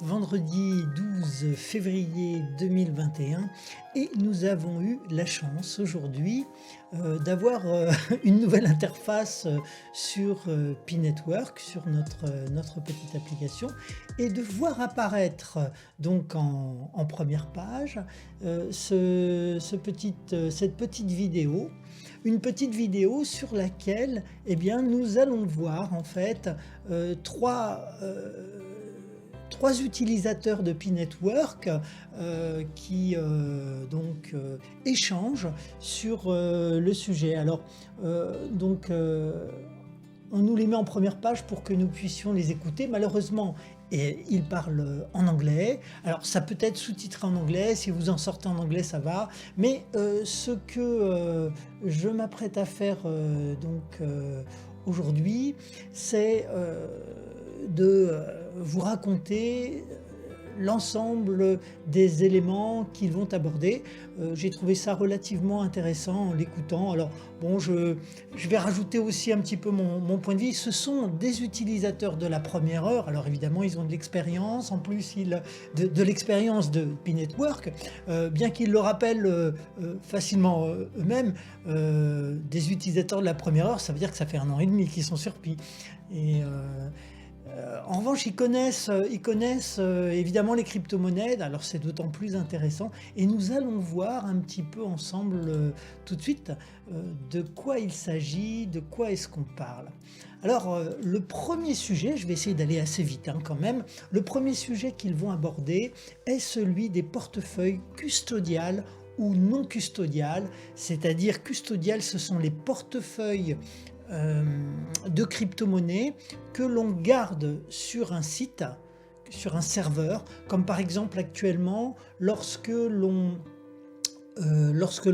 vendredi 12 février 2021 et nous avons eu la chance aujourd'hui d'avoir une nouvelle interface sur Pi-Network, sur notre petite application, et de voir apparaître donc en première page cette petite vidéo. Une petite vidéo sur laquelle nous allons voir en fait trois utilisateurs de Pi-Network qui échangent sur le sujet. Alors on nous les met en première page pour que nous puissions les écouter. Malheureusement, ils parlent en anglais. Alors ça peut être sous-titré en anglais, si vous en sortez en anglais ça va, mais ce que je m'apprête à faire aujourd'hui, c'est de vous raconter l'ensemble des éléments qu'ils vont aborder. J'ai trouvé ça relativement intéressant en l'écoutant. Alors bon, je vais rajouter aussi un petit peu mon point de vue. Ce sont des utilisateurs de la première heure. Alors évidemment, ils ont de l'expérience, en plus de l'expérience de Pi-Network, bien qu'ils le rappellent facilement eux-mêmes, des utilisateurs de la première heure, ça veut dire que ça fait 1 an et demi qu'ils sont sur Pi. En revanche, ils connaissent évidemment les crypto-monnaies, alors c'est d'autant plus intéressant. Et nous allons voir un petit peu ensemble tout de suite de quoi il s'agit, de quoi est-ce qu'on parle. Alors, le premier sujet, je vais essayer d'aller assez vite quand même, le premier sujet qu'ils vont aborder est celui des portefeuilles custodiales ou non custodiales, c'est-à-dire custodiales, ce sont les portefeuilles de crypto-monnaies que l'on garde sur un site, sur un serveur, comme par exemple actuellement lorsque l'on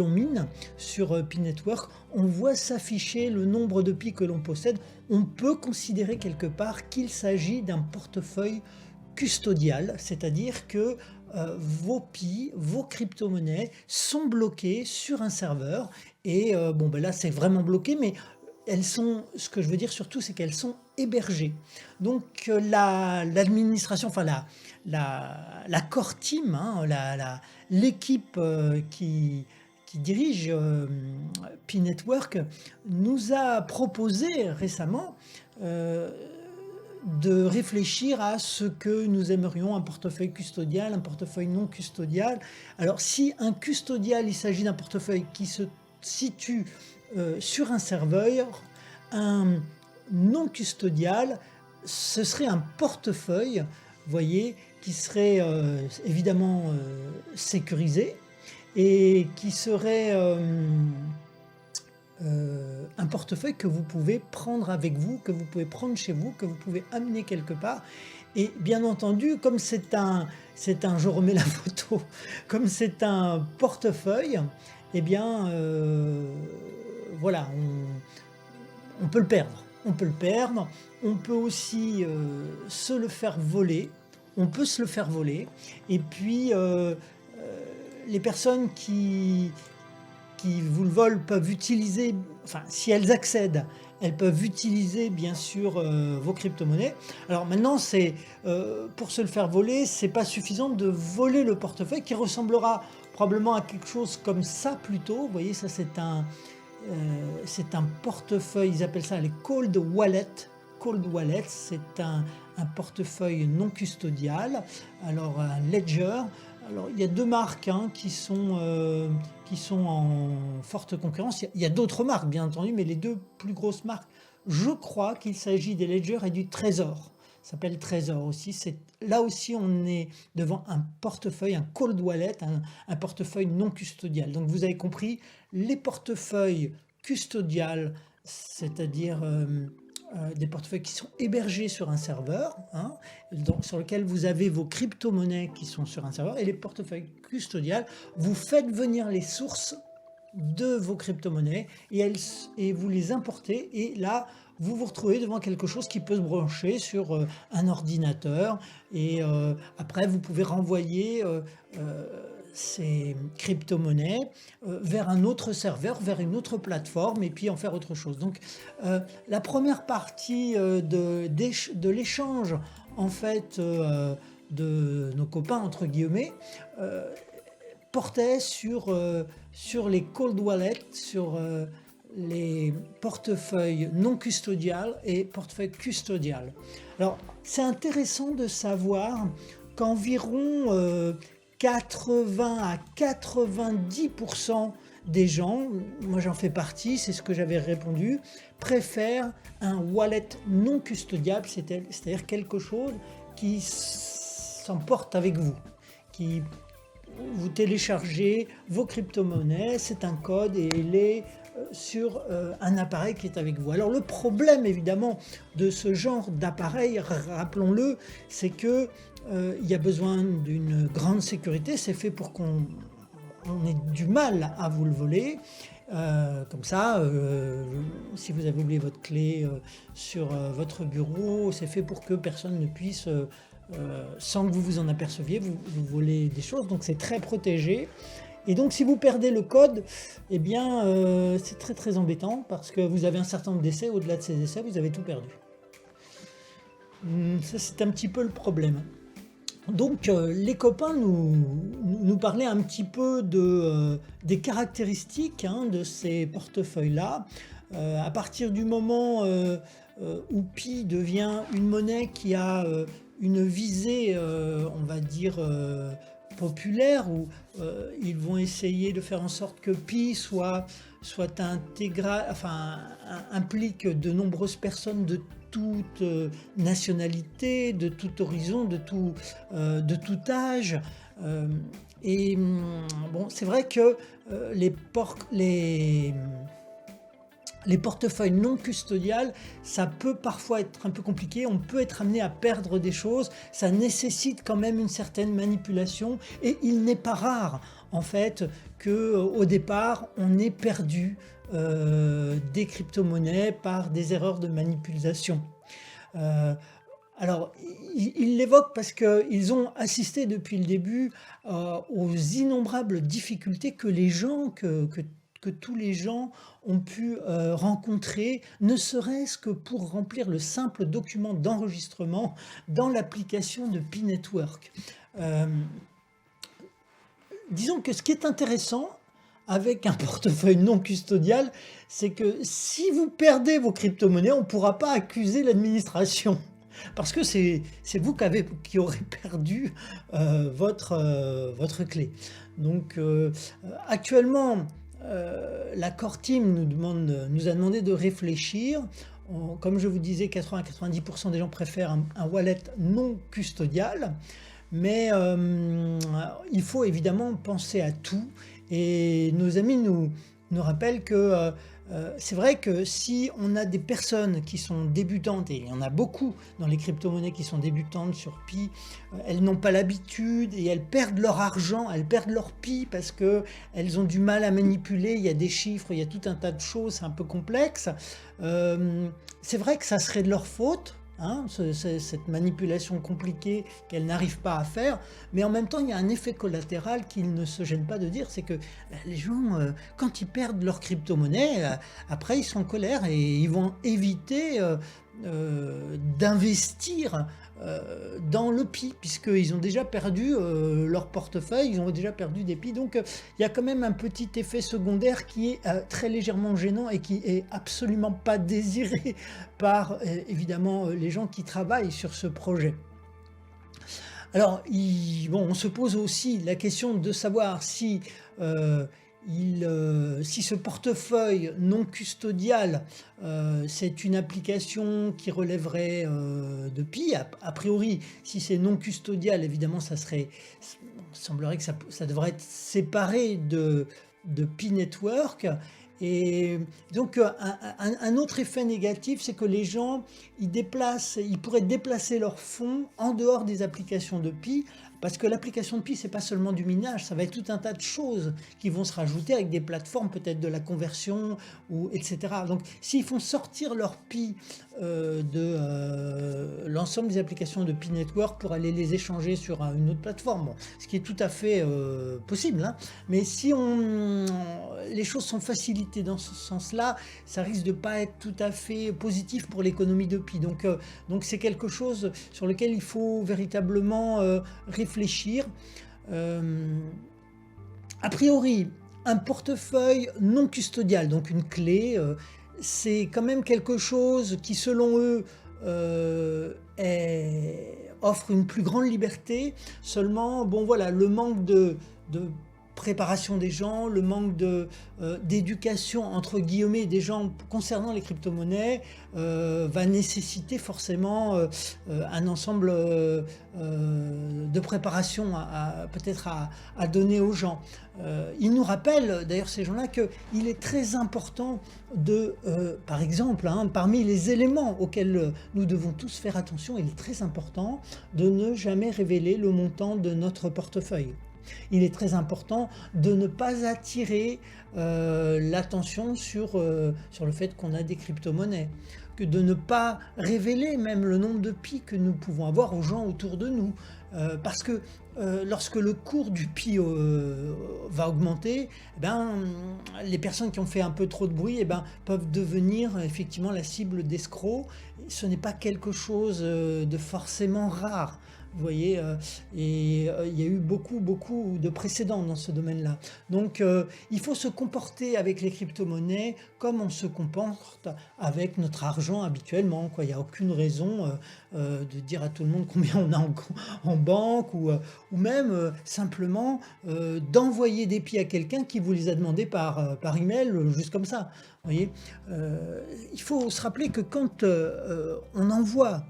mine sur Pi-Network, on voit s'afficher le nombre de Pi que l'on possède. On peut considérer quelque part qu'il s'agit d'un portefeuille custodial, c'est-à-dire que vos Pi, vos crypto-monnaies sont bloquées sur un serveur et là c'est vraiment bloqué, mais ce que je veux dire surtout, c'est qu'elles sont hébergées. Donc l'administration, enfin la core team, l'équipe qui dirige Pi-Network nous a proposé récemment de réfléchir à ce que nous aimerions, un portefeuille custodial, un portefeuille non custodial. Alors si un custodial, il s'agit d'un portefeuille qui se situe sur un serveur, un non custodial, ce serait un portefeuille, voyez, qui serait évidemment sécurisé et qui serait un portefeuille que vous pouvez prendre avec vous, que vous pouvez prendre chez vous, que vous pouvez amener quelque part. Et bien entendu, comme je remets la photo, comme c'est un portefeuille, voilà, on peut le perdre. On peut le perdre, on peut aussi se le faire voler, et puis les personnes qui vous le volent peuvent utiliser, enfin si elles accèdent, elles peuvent utiliser bien sûr vos crypto-monnaies. Alors maintenant, pour se le faire voler, c'est pas suffisant de voler le portefeuille qui ressemblera probablement à quelque chose comme ça plutôt. Vous voyez, ça c'est un portefeuille, ils appellent ça les cold wallets. Cold wallet, c'est un portefeuille non custodial. Alors un ledger. Alors il y a 2 marques qui sont en forte concurrence. Il y a d'autres marques bien entendu, mais les 2 plus grosses marques, je crois qu'il s'agit des Ledger et du Trésor. Ça s'appelle Trésor aussi. Là aussi, on est devant un portefeuille, un cold wallet, un portefeuille non custodial. Donc vous avez compris, les portefeuilles custodiales, c'est-à-dire des portefeuilles qui sont hébergés sur un serveur, sur lequel vous avez vos crypto-monnaies qui sont sur un serveur, et les portefeuilles custodiales, vous faites venir les sources de vos crypto-monnaies et vous les importez, et là vous vous retrouvez devant quelque chose qui peut se brancher sur un ordinateur, et après vous pouvez renvoyer ces crypto-monnaies vers un autre serveur, vers une autre plateforme, et puis en faire autre chose. Donc la première partie de l'échange en fait de nos copains, entre guillemets, portait sur les cold wallets, sur les portefeuilles non custodiales et portefeuilles custodiales. Alors, c'est intéressant de savoir qu'environ 80 à 90% des gens, moi j'en fais partie, c'est ce que j'avais répondu, préfèrent un wallet non custodiable, c'est-à-dire quelque chose qui s'emporte avec vous, qui vous téléchargez vos crypto-monnaies, c'est un code et il est sur un appareil qui est avec vous. Alors le problème évidemment de ce genre d'appareil, rappelons-le, c'est que il y a besoin d'une grande sécurité, c'est fait pour qu'on ait du mal à vous le voler. Comme ça, si vous avez oublié votre clé sur votre bureau, c'est fait pour que personne ne puisse, sans que vous vous en aperceviez, vous voler des choses. Donc c'est très protégé. Et donc si vous perdez le code, eh bien c'est très très embêtant parce que vous avez un certain nombre d'essais. Au-delà de ces essais, vous avez tout perdu. Ça c'est un petit peu le problème. Donc les copains nous parlaient un petit peu des caractéristiques de ces portefeuilles-là. À partir du moment où Pi devient une monnaie qui a une visée, on va dire, populaire, où ils vont essayer de faire en sorte que Pi soit intégral, enfin implique de nombreuses personnes de toute nationalité, de tout horizon, de tout âge. Et bon, c'est vrai que les portefeuilles non custodiales, ça peut parfois être un peu compliqué, on peut être amené à perdre des choses, ça nécessite quand même une certaine manipulation et il n'est pas rare en fait qu'au départ on ait perdu des crypto-monnaies par des erreurs de manipulation. Alors, ils l'évoquent parce qu'ils ont assisté depuis le début aux innombrables difficultés que tous les gens ont pu rencontrer, ne serait-ce que pour remplir le simple document d'enregistrement dans l'application de Pi Network. Disons que ce qui est intéressant avec un portefeuille non custodial, c'est que si vous perdez vos crypto-monnaies, on ne pourra pas accuser l'administration. Parce que c'est vous qui aurez perdu votre clé. Donc actuellement, la Core Team nous a demandé de réfléchir. Comme je vous disais, 80-90% des gens préfèrent un wallet non custodial. Mais il faut évidemment penser à tout. Et nos amis nous rappellent que c'est vrai que si on a des personnes qui sont débutantes, et il y en a beaucoup dans les crypto-monnaies qui sont débutantes sur Pi, elles n'ont pas l'habitude et elles perdent leur argent, elles perdent leur Pi parce qu'elles ont du mal à manipuler, il y a des chiffres, il y a tout un tas de choses, c'est un peu complexe. C'est vrai que ça serait de leur faute. Cette manipulation compliquée qu'elle n'arrive pas à faire, mais en même temps il y a un effet collatéral qu'ils ne se gênent pas de dire, c'est que les gens quand ils perdent leur crypto-monnaie, après ils sont en colère et ils vont éviter d'investir dans le Pi, puisqu'ils ont déjà perdu leur portefeuille, ils ont déjà perdu des Pi, donc il y a quand même un petit effet secondaire qui est très légèrement gênant et qui est absolument pas désiré par évidemment les gens qui travaillent sur ce projet. Alors, on se pose aussi la question de savoir si ce portefeuille non custodial, c'est une application qui relèverait de Pi. A priori, si c'est non custodial, évidemment, semblerait que ça devrait être séparé de Pi Network. Et donc, un autre effet négatif, c'est que les gens, ils pourraient déplacer leurs fonds en dehors des applications de Pi Parce que l'application de Pi, c'est pas seulement du minage, ça va être tout un tas de choses qui vont se rajouter avec des plateformes, peut-être de la conversion, ou, etc. Donc s'ils font sortir leur Pi de l'ensemble des applications de Pi Network pour aller les échanger sur une autre plateforme, bon, ce qui est tout à fait possible, hein. Mais si les choses sont facilitées dans ce sens-là, ça risque de pas être tout à fait positif pour l'économie de Pi. Donc c'est quelque chose sur lequel il faut véritablement réfléchir. A priori, un portefeuille non custodial, donc une clé, c'est quand même quelque chose qui, selon eux, offre une plus grande liberté. Seulement, bon voilà, le manque de préparation des gens, le manque d'éducation entre guillemets des gens concernant les crypto-monnaies va nécessiter forcément un ensemble de préparation peut-être à donner aux gens. Ils nous rappellent d'ailleurs ces gens-là qu'il est très important par exemple, hein, parmi les éléments auxquels nous devons tous faire attention, il est très important de ne jamais révéler le montant de notre portefeuille. Il est très important de ne pas attirer l'attention sur le fait qu'on a des crypto-monnaies, que de ne pas révéler même le nombre de Pi que nous pouvons avoir aux gens autour de nous. Parce que lorsque le cours du Pi va augmenter, eh ben, les personnes qui ont fait un peu trop de bruit peuvent devenir effectivement la cible d'escrocs. Ce n'est pas quelque chose de forcément rare. Vous voyez, et il y a eu beaucoup de précédents dans ce domaine-là. Donc il faut se comporter avec les crypto-monnaies comme on se comporte avec notre argent habituellement, quoi. Il n'y a aucune raison de dire à tout le monde combien on a en banque, ou même simplement d'envoyer des Pi à quelqu'un qui vous les a demandés par email, juste comme ça. Vous voyez, il faut se rappeler que quand on envoie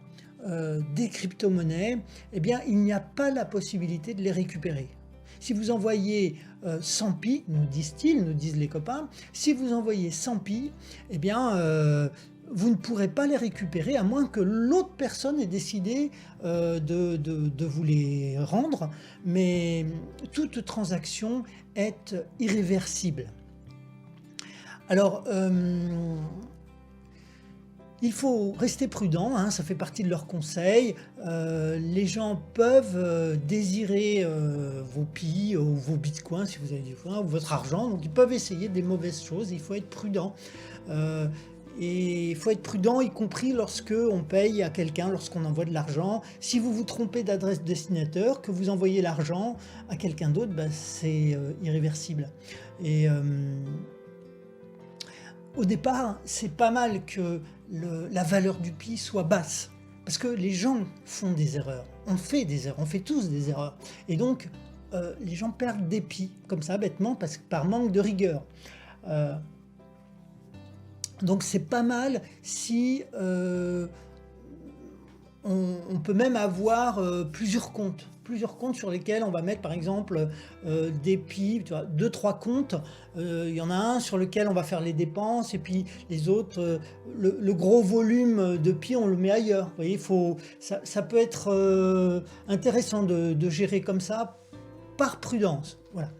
des crypto-monnaies, eh bien, il n'y a pas la possibilité de les récupérer. Si vous envoyez 100 Pi, nous disent-ils, nous disent les copains, si vous envoyez 100 Pi, eh bien, vous ne pourrez pas les récupérer à moins que l'autre personne ait décidé de vous les rendre, mais toute transaction est irréversible. Alors, il faut rester prudent, hein, ça fait partie de leurs conseils. Les gens peuvent désirer vos Pi ou vos bitcoins, si vous avez du coin, ou votre argent, donc ils peuvent essayer des mauvaises choses. Il faut être prudent. Et il faut être prudent, y compris lorsque on paye à quelqu'un, lorsqu'on envoie de l'argent. Si vous vous trompez d'adresse destinataire, que vous envoyez l'argent à quelqu'un d'autre, c'est irréversible. Et au départ, c'est pas mal que la valeur du Pi soit basse, parce que les gens font des erreurs, on fait des erreurs, on fait tous des erreurs, et donc les gens perdent des Pi, comme ça, bêtement, par manque de rigueur. Donc c'est pas mal si on peut même avoir plusieurs comptes sur lesquels on va mettre par exemple des Pi, 2-3 comptes. Il y en a un sur lequel on va faire les dépenses, et puis les autres, le gros volume de Pi, on le met ailleurs. Vous voyez, ça peut être intéressant de gérer comme ça, par prudence. Voilà.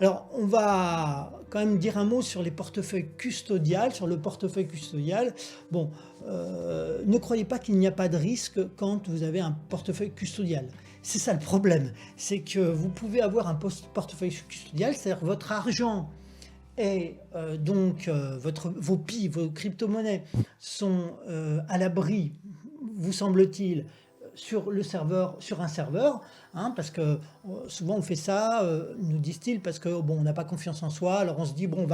Alors, on va quand même dire un mot sur les portefeuilles custodiales, sur le portefeuille custodial. Bon, ne croyez pas qu'il n'y a pas de risque quand vous avez un portefeuille custodial. C'est ça le problème, c'est que vous pouvez avoir un portefeuille custodial, c'est-à-dire votre argent et vos Pi, vos crypto-monnaies sont à l'abri, vous semble-t-il, sur un serveur, hein, parce que souvent on fait ça, nous disent-ils, parce que bon, on n'a pas confiance en soi, alors on se dit bon,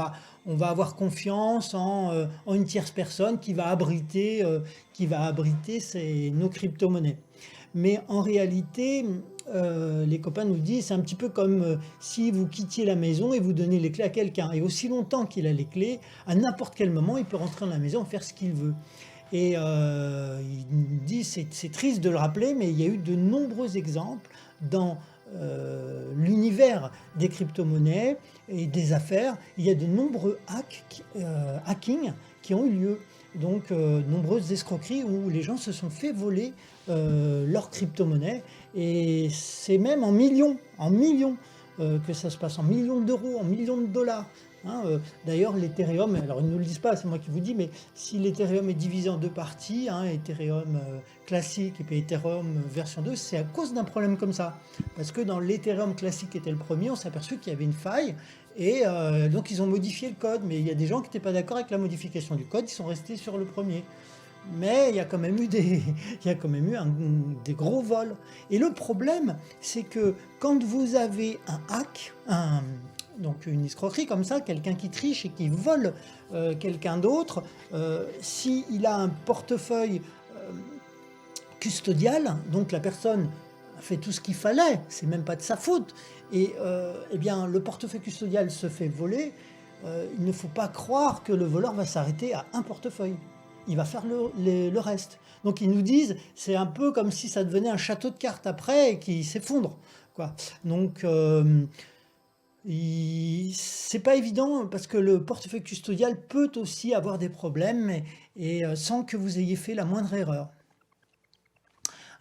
on va avoir confiance en une tierce personne qui va abriter nos crypto-monnaies. Mais en réalité, les copains nous disent, c'est un petit peu comme si vous quittiez la maison et vous donnez les clés à quelqu'un, et aussi longtemps qu'il a les clés, à n'importe quel moment, il peut rentrer dans la maison et faire ce qu'il veut. Et il dit, c'est triste de le rappeler, mais il y a eu de nombreux exemples dans l'univers des crypto-monnaies et des affaires. Il y a de nombreux hackings qui ont eu lieu. Donc, nombreuses escroqueries où les gens se sont fait voler leur crypto-monnaie, et c'est même en millions que ça se passe, en millions d'euros, en millions de dollars. Hein, d'ailleurs, l'Ethereum, alors ils ne nous le disent pas, c'est moi qui vous dis, mais si l'Ethereum est divisé en deux parties, hein, Ethereum classique et puis Ethereum version 2, c'est à cause d'un problème comme ça. Parce que dans l'Ethereum classique qui était le premier, on s'est aperçu qu'il y avait une faille, et donc ils ont modifié le code, mais il y a des gens qui n'étaient pas d'accord avec la modification du code, ils sont restés sur le premier. Mais il y a quand même eu il y a quand même eu des gros vols. Et le problème, c'est que quand vous avez un hack, donc une escroquerie comme ça, quelqu'un qui triche et qui vole quelqu'un d'autre, s'il a un portefeuille custodial, donc la personne a fait tout ce qu'il fallait, c'est même pas de sa faute, et eh bien le portefeuille custodial se fait voler, il ne faut pas croire que le voleur va s'arrêter à un portefeuille. Il va faire le reste. Donc ils nous disent, c'est un peu comme si ça devenait un château de cartes après et qui s'effondre, quoi. Donc c'est pas évident parce que le portefeuille custodial peut aussi avoir des problèmes et sans que vous ayez fait la moindre erreur.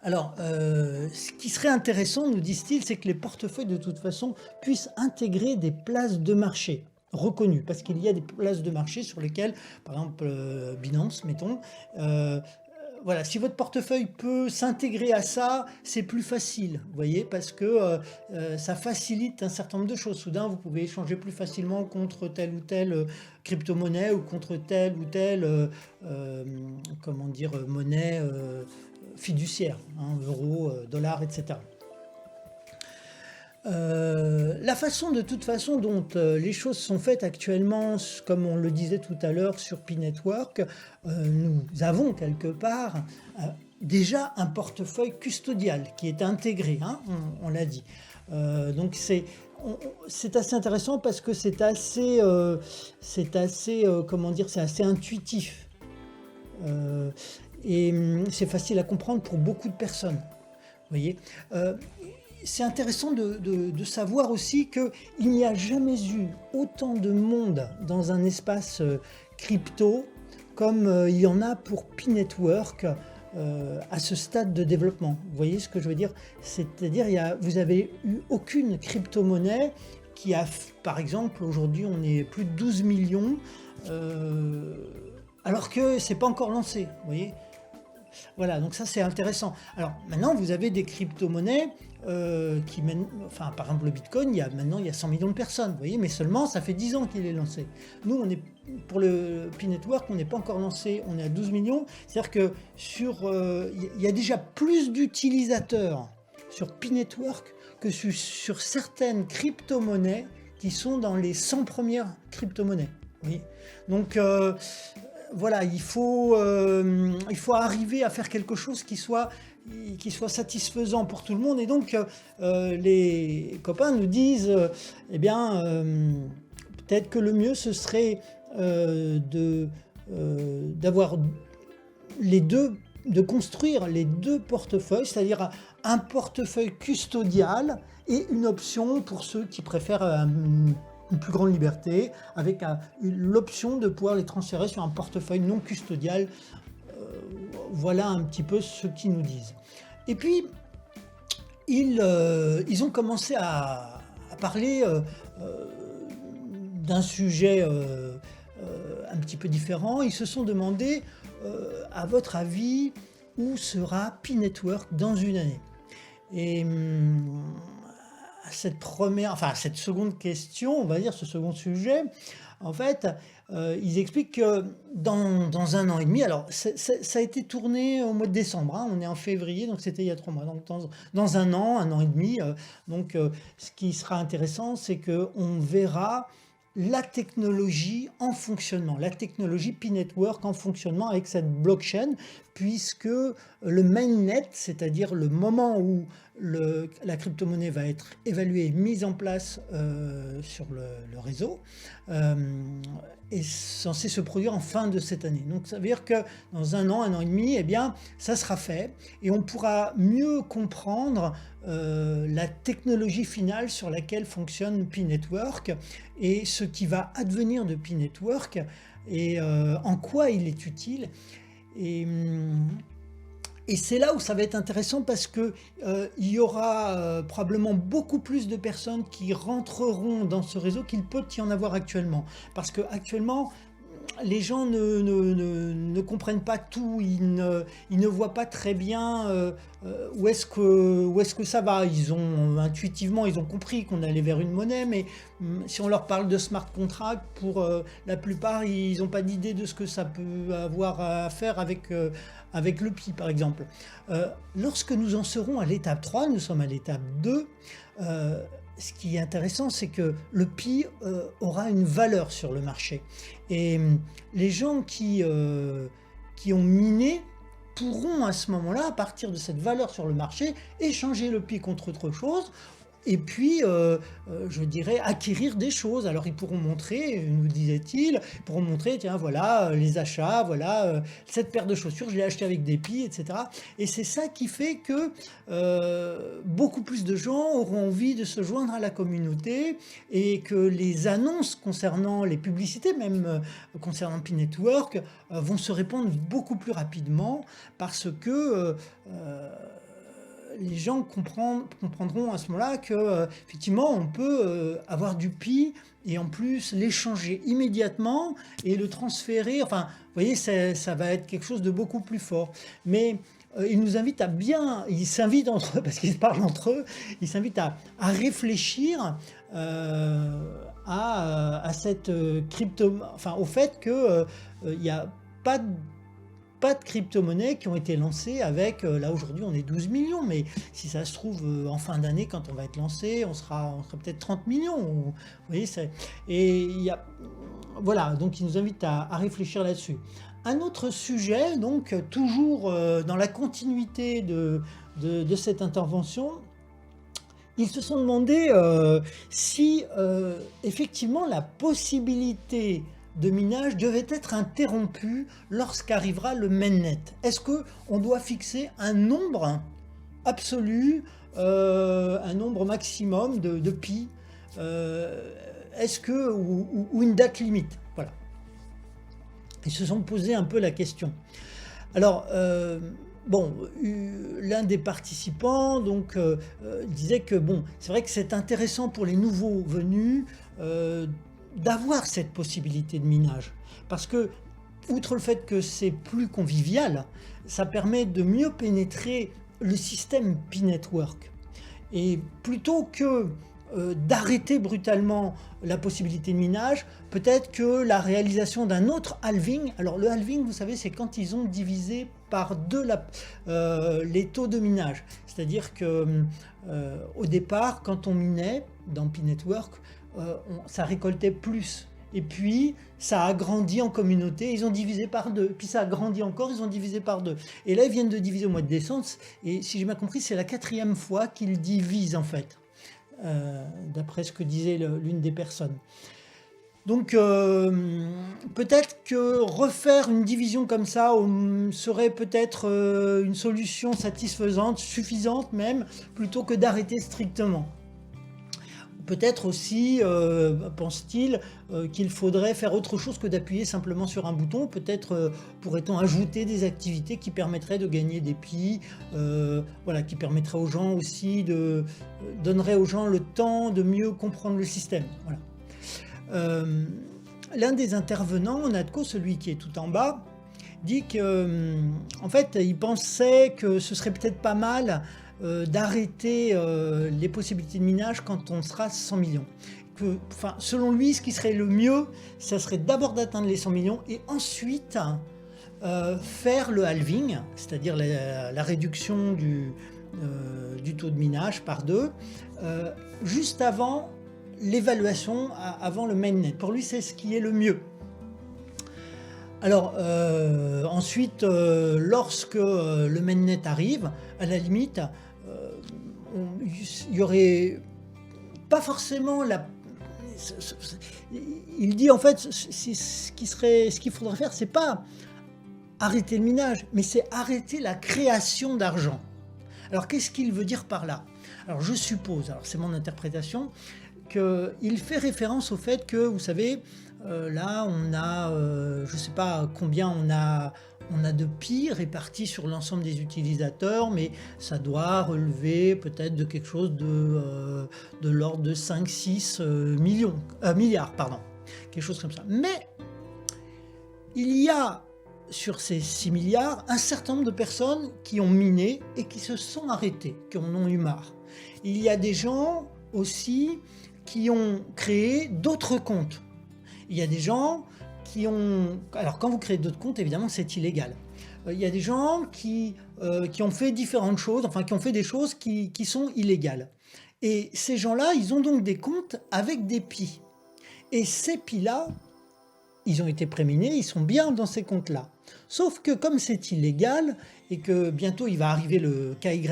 Alors, ce qui serait intéressant, nous disent-ils, c'est que les portefeuilles, de toute façon, puissent intégrer des places de marché reconnues, parce qu'il y a des places de marché sur lesquelles, par exemple, Binance, mettons, voilà, si votre portefeuille peut s'intégrer à ça, c'est plus facile, vous voyez, parce que ça facilite un certain nombre de choses. Soudain, vous pouvez échanger plus facilement contre telle ou telle crypto-monnaie ou contre telle ou telle, comment dire, monnaie fiduciaire, hein, euros, dollars, etc. La façon, de toute façon, dont les choses sont faites actuellement, comme on le disait tout à l'heure sur P-Network, nous avons quelque part déjà un portefeuille custodial qui est intégré, hein, on l'a dit. Donc c'est assez intéressant parce que c'est assez comment dire, c'est assez intuitif. Et c'est facile à comprendre pour beaucoup de personnes. Vous voyez, c'est intéressant de savoir aussi qu'il n'y a jamais eu autant de monde dans un espace crypto comme il y en a pour P-Network à ce stade de développement. Vous voyez ce que je veux dire? C'est-à-dire, vous avez eu aucune crypto-monnaie qui a, par exemple, aujourd'hui on est plus de 12 millions, alors que c'est pas encore lancé, vous voyez? Voilà, donc ça c'est intéressant. Alors maintenant vous avez des crypto-monnaies qui mènent, enfin par exemple le Bitcoin, maintenant il y a 100 millions de personnes, vous voyez, mais seulement ça fait 10 ans qu'il est lancé. Nous on est, pour le P-Network, on n'est pas encore lancé, on est à 12 millions, c'est-à-dire que il y a déjà plus d'utilisateurs sur P-Network que sur certaines crypto-monnaies qui sont dans les 100 premières crypto-monnaies. Oui. Donc voilà, il faut arriver à faire quelque chose qui soit satisfaisant pour tout le monde. Et donc, les copains nous disent, eh bien, peut-être que le mieux, ce serait d'avoir les deux, de construire les deux portefeuilles, c'est-à-dire un portefeuille custodial et une option pour ceux qui préfèrent une plus grande liberté, avec l'option de pouvoir les transférer sur un portefeuille non custodial. Voilà un petit peu ce qu'ils nous disent. Et puis, ils ont commencé à parler d'un sujet un petit peu différent. Ils se sont demandé, à votre avis, où sera P-Network dans une année? Et cette seconde question, on va dire, ce second sujet, en fait, ils expliquent que dans un an et demi, alors ça a été tourné au mois de décembre, hein, on est en février, donc c'était il y a 3 mois, donc dans un an et demi, ce qui sera intéressant, c'est qu'on verra la technologie en fonctionnement, la technologie P-Network en fonctionnement avec cette blockchain, puisque le mainnet, c'est-à-dire le moment où la crypto-monnaie va être évaluée et mise en place sur le réseau, est censé se produire en fin de cette année. Donc ça veut dire que dans un an et demi, eh bien, ça sera fait et on pourra mieux comprendre la technologie finale sur laquelle fonctionne P-Network et ce qui va advenir de P-Network et en quoi il est utile. Et Et c'est là où ça va être intéressant parce que, il y aura, probablement beaucoup plus de personnes qui rentreront dans ce réseau qu'il peut y en avoir actuellement. Parce qu'actuellement, les gens ne comprennent pas tout, ils ne voient pas très bien où est-ce que ça va. Ils ont intuitivement, ils ont compris qu'on allait vers une monnaie, mais si on leur parle de smart contract, pour la plupart, ils n'ont pas d'idée de ce que ça peut avoir à faire avec le Pi, par exemple. Lorsque nous en serons à l'étape 3, nous sommes à l'étape 2, ce qui est intéressant, c'est que le Pi aura une valeur sur le marché. Et les gens qui ont miné pourront à ce moment-là, à partir de cette valeur sur le marché, échanger le Pi contre autre chose. Et puis, je dirais, acquérir des choses. Alors, ils pourront montrer, nous disait-il, ils pourront montrer, tiens, voilà les achats, voilà cette paire de chaussures, je l'ai acheté avec des Pi, etc. Et c'est ça qui fait que beaucoup plus de gens auront envie de se joindre à la communauté et que les annonces concernant les publicités, même concernant Pi Network, vont se répandre beaucoup plus rapidement parce que les gens comprendront à ce moment-là que effectivement on peut avoir du Pi et en plus l'échanger immédiatement et le transférer. Enfin, vous voyez, ça va être quelque chose de beaucoup plus fort. Mais ils nous invitent à bien, ils s'invitent entre eux, parce qu'ils parlent entre eux, ils s'invitent à réfléchir à cette crypto, enfin au fait que il n'y a pas de crypto-monnaies qui ont été lancées avec, là aujourd'hui on est 12 millions, mais si ça se trouve en fin d'année quand on va être lancé, on sera peut-être 30 millions. Vous voyez, et voilà, donc ils nous invitent à réfléchir là-dessus. Un autre sujet, donc toujours dans la continuité de cette intervention, ils se sont demandé si effectivement la possibilité de minage devait être interrompu lorsqu'arrivera le mainnet. Est-ce qu'on doit fixer un nombre absolu, un nombre maximum de pi, ou une date limite? Voilà. Ils se sont posé un peu la question. Alors, bon, l'un des participants donc, disait que bon, c'est vrai que c'est intéressant pour les nouveaux venus d'avoir cette possibilité de minage. Parce que, outre le fait que c'est plus convivial, ça permet de mieux pénétrer le système Pi Network. Et plutôt que d'arrêter brutalement la possibilité de minage, peut-être que la réalisation d'un autre halving, alors le halving, vous savez, c'est quand ils ont divisé par 2 les taux de minage. C'est-à-dire que au départ, quand on minait dans Pi Network, ça récoltait plus. Et puis, ça a grandi en communauté, ils ont divisé par 2. Puis ça a grandi encore, ils ont divisé par 2. Et là, ils viennent de diviser au mois de décembre. Et si j'ai bien compris, c'est la 4e fois qu'ils divisent, en fait. D'après ce que disait l'une des personnes. Donc, peut-être que refaire une division comme ça serait peut-être une solution satisfaisante, suffisante même, plutôt que d'arrêter strictement. Peut-être aussi, pense-t-il, qu'il faudrait faire autre chose que d'appuyer simplement sur un bouton. Peut-être pourrait-on ajouter des activités qui permettraient de gagner des Pi, voilà, qui permettraient aux gens aussi donneraient aux gens le temps de mieux comprendre le système. Voilà. L'un des intervenants, Natko, celui qui est tout en bas, dit que, en fait, il pensait que ce serait peut-être pas mal d'arrêter les possibilités de minage quand on sera 100 millions. Selon lui, ce qui serait le mieux, ça serait d'abord d'atteindre les 100 millions et ensuite faire le halving, c'est-à-dire la réduction du taux de minage par 2, juste avant l'évaluation, avant le mainnet. Pour lui, c'est ce qui est le mieux. Alors, ensuite, lorsque le mainnet arrive, à la limite, il n'y aurait pas forcément il dit en fait, ce qu'il faudrait faire, c'est pas arrêter le minage, mais c'est arrêter la création d'argent. Alors, qu'est-ce qu'il veut dire par là? Alors, je suppose, alors c'est mon interprétation, qu'il fait référence au fait que, vous savez, là, on a, je ne sais pas combien on on a de pi réparti sur l'ensemble des utilisateurs, mais ça doit relever peut-être de quelque chose de l'ordre de 5-6 milliards, pardon, quelque chose comme ça. Mais il y a sur ces 6 milliards un certain nombre de personnes qui ont miné et qui se sont arrêtées, qui en ont eu marre. Il y a des gens aussi qui ont créé d'autres comptes. Il y a des gens qui ont... Alors quand vous créez d'autres comptes, évidemment c'est illégal. Il y a des gens qui ont fait différentes choses, enfin qui ont fait des choses qui sont illégales. Et ces gens-là, ils ont donc des comptes avec des pis. Et ces pis-là, ils ont été préminés, ils sont bien dans ces comptes-là. Sauf que comme c'est illégal et que bientôt il va arriver le KY,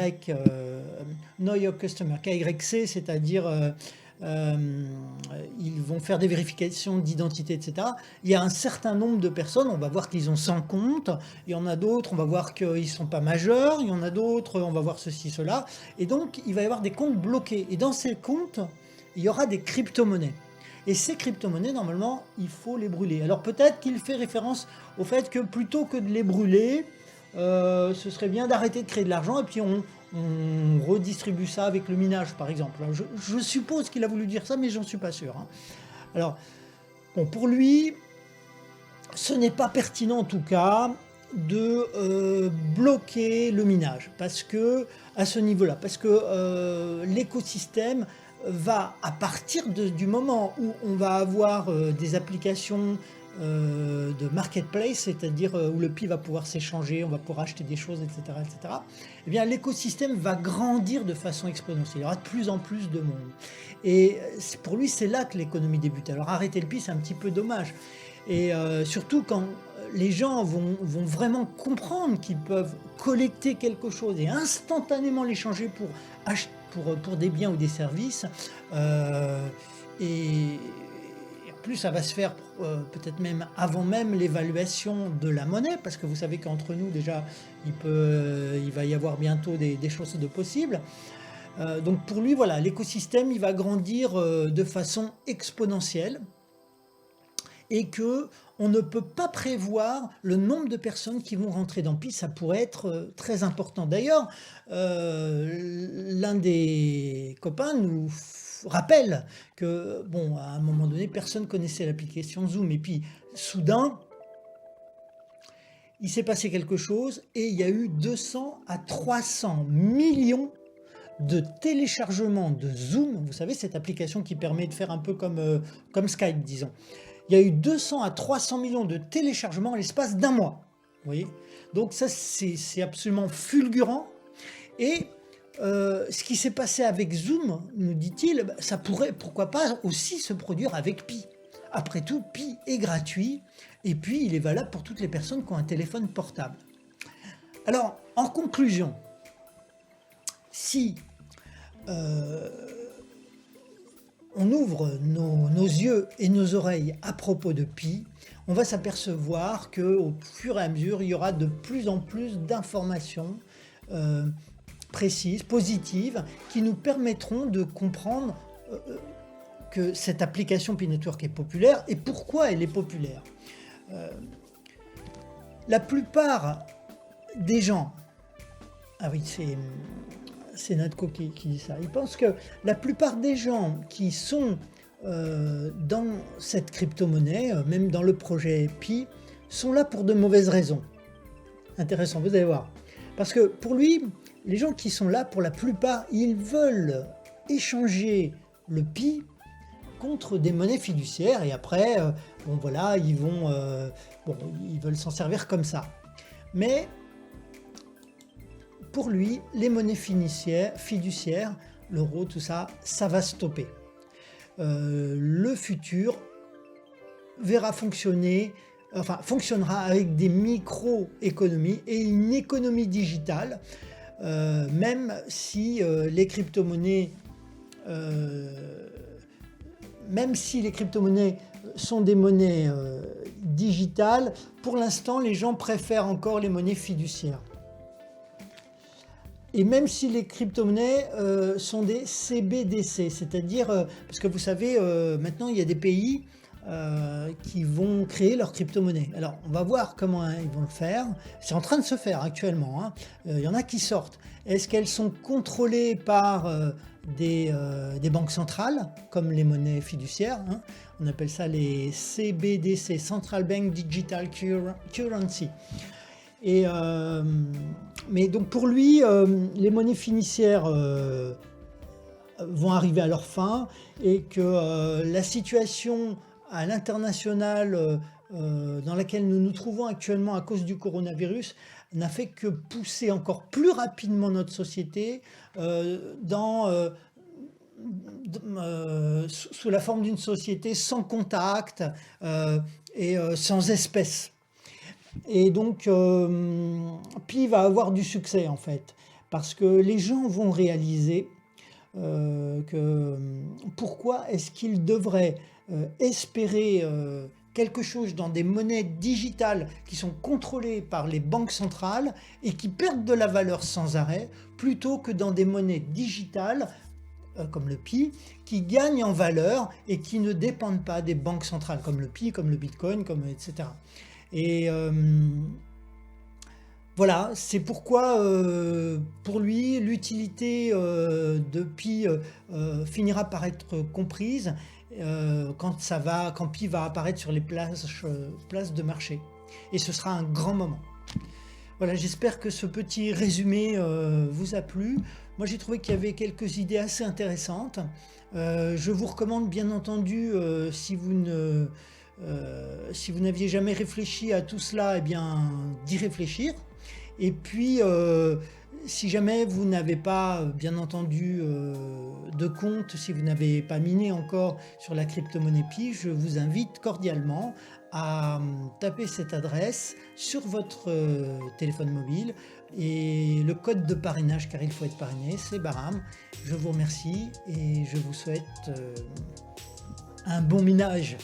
Know Your Customer, KYC, c'est-à-dire ils vont faire des vérifications d'identité, etc. Il y a un certain nombre de personnes, on va voir qu'ils ont 100 comptes, il y en a d'autres, on va voir qu'ils ne sont pas majeurs, il y en a d'autres, on va voir ceci, cela. Et donc il va y avoir des comptes bloqués. Et dans ces comptes, il y aura des crypto-monnaies. Et ces crypto-monnaies, normalement, il faut les brûler. Alors peut-être qu'il fait référence au fait que plutôt que de les brûler, ce serait bien d'arrêter de créer de l'argent et puis on redistribue ça avec le minage, par exemple. Alors, je suppose qu'il a voulu dire ça, mais j'en suis pas sûr. Hein. Alors, bon, pour lui, ce n'est pas pertinent en tout cas de bloquer le minage, parce que à ce niveau-là, parce que l'écosystème va, à partir du moment où on va avoir des applications de marketplace, c'est-à-dire où le pi va pouvoir s'échanger, on va pouvoir acheter des choses, etc., etc., eh bien l'écosystème va grandir de façon exponentielle. Il y aura de plus en plus de monde. Et pour lui, c'est là que l'économie débute. Alors arrêter le pi, c'est un petit peu dommage. Et surtout quand les gens vont vraiment comprendre qu'ils peuvent collecter quelque chose et instantanément l'échanger pour acheter pour des biens ou des services, et en plus ça va se faire peut-être même avant même l'évaluation de la monnaie, parce que vous savez qu'entre nous déjà il va y avoir bientôt des choses de possibles. Donc pour lui, voilà, l'écosystème il va grandir de façon exponentielle, et que on ne peut pas prévoir le nombre de personnes qui vont rentrer dans Pi. Ça pourrait être très important. D'ailleurs, l'un des copains nous rappelle que, bon, à un moment donné, personne connaissait l'application Zoom. Et puis, soudain, il s'est passé quelque chose et il y a eu 200 à 300 millions de téléchargements de Zoom. Vous savez, cette application qui permet de faire un peu comme Skype, disons. Il y a eu 200 à 300 millions de téléchargements à l'espace d'un mois. Vous voyez ? Donc ça, c'est absolument fulgurant. Et ce qui s'est passé avec Zoom, nous dit-il, ça pourrait, pourquoi pas, aussi se produire avec Pi. Après tout, Pi est gratuit, et puis il est valable pour toutes les personnes qui ont un téléphone portable. Alors, en conclusion, si on ouvre nos yeux et nos oreilles à propos de Pi, on va s'apercevoir qu'au fur et à mesure, il y aura de plus en plus d'informations précises, positives, qui nous permettront de comprendre que cette application Pi Network est populaire et pourquoi elle est populaire. La plupart des gens... Ah oui, c'est Natko qui dit ça. Il pense que la plupart des gens qui sont dans cette crypto-monnaie, même dans le projet Pi, sont là pour de mauvaises raisons. Intéressant, vous allez voir. Parce que pour lui, les gens qui sont là, pour la plupart, ils veulent échanger le Pi contre des monnaies fiduciaires et après, bon voilà, ils veulent s'en servir comme ça. Mais pour lui, les monnaies fiduciaires, l'euro, tout ça, ça va stopper. Le futur fonctionnera avec des micro-économies et une économie digitale, même si les crypto-monnaies sont des monnaies digitales, pour l'instant, les gens préfèrent encore les monnaies fiduciaires. Et même si les crypto-monnaies sont des CBDC, c'est-à-dire, parce que vous savez, maintenant il y a des pays qui vont créer leur crypto-monnaie. Alors, on va voir comment ils vont le faire. C'est en train de se faire actuellement, hein. Il y en a qui sortent. Est-ce qu'elles sont contrôlées par des banques centrales, comme les monnaies fiduciaires, hein? On appelle ça les CBDC, Central Bank Digital Currency. Mais donc pour lui, les monnaies fiduciaires vont arriver à leur fin et que la situation à l'international dans laquelle nous nous trouvons actuellement à cause du coronavirus n'a fait que pousser encore plus rapidement notre société sous la forme d'une société sans contact et sans espèces. Et donc, Pi va avoir du succès en fait, parce que les gens vont réaliser que pourquoi est-ce qu'ils devraient espérer quelque chose dans des monnaies digitales qui sont contrôlées par les banques centrales et qui perdent de la valeur sans arrêt, plutôt que dans des monnaies digitales comme le Pi, qui gagnent en valeur et qui ne dépendent pas des banques centrales, comme le Pi, comme le Bitcoin, etc. Et voilà, c'est pourquoi pour lui l'utilité de Pi finira par être comprise quand Pi va apparaître sur les places de marché. Et ce sera un grand moment. Voilà, j'espère que ce petit résumé vous a plu. Moi, j'ai trouvé qu'il y avait quelques idées assez intéressantes. Je vous recommande, bien entendu, si vous n'aviez jamais réfléchi à tout cela, eh bien, d'y réfléchir. Et puis, si jamais vous n'avez pas, bien entendu, de compte, si vous n'avez pas miné encore sur la crypto-monnaie Pi, je vous invite cordialement à taper cette adresse sur votre téléphone mobile et le code de parrainage, car il faut être parrainé, c'est Baram. Je vous remercie et je vous souhaite un bon minage.